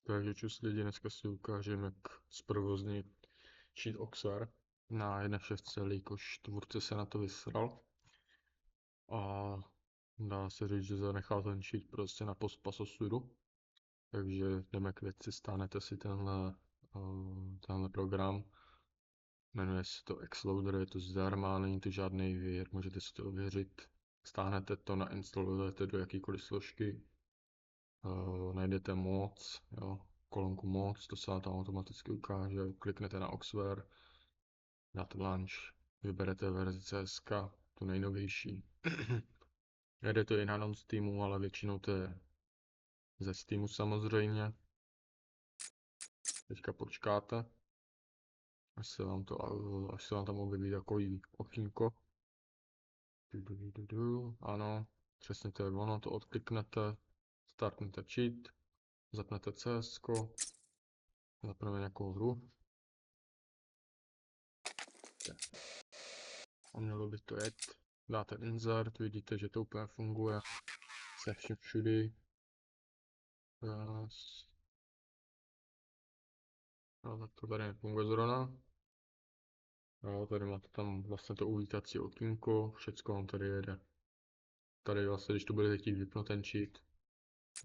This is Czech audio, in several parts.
Takže čus lidi, dneska si ukážeme, jak zprovoznit cheat Oxar na 1.6, jelikož tvůrce se na to vysral. A dá se říct, že zanechal ten cheat prostě na postpasosudu. Takže jdeme k věci, stáhnete si tenhle program. Jmenuje se to Xloader, je to zdarma, není to žádný vir, můžete si to ověřit. Stáhnete to, nainstalujete do jakýkoliv složky. Najdete moc, jo, kolonku moc, to se vám tam automaticky ukáže, kliknete na Oxware, dáte launch, vyberete verzi CSK, tu nejnovější. Jde to i na non-Steamu, ale většinou to je ze Steamu samozřejmě. Teďka počkáte, až se vám tam objeví takový okýnko. Ano, přesně to je ono, to odkliknete, startnete cheat, zapnete CS, zapneme nějakou hru. A mělo by to jet. Dáte insert, vidíte, že to úplně funguje. Se vším všudy. No, tak to tady nefunguje zrovna. No, tady máte tam vlastně to uvítací okýnko, všecko vám tady jede. Tady vlastně, když to budete chtít vypnout ten cheat,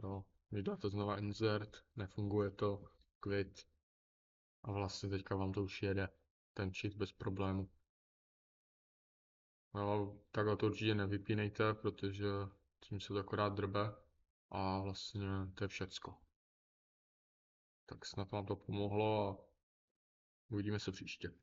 no, když dáte znova insert, nefunguje to, quit. A vlastně teďka vám to už jede, ten cheat bez problému. No, takhle to určitě nevypínejte, protože tím se to akorát drbe. A vlastně to je všecko. Tak snad vám to pomohlo a uvidíme se příště.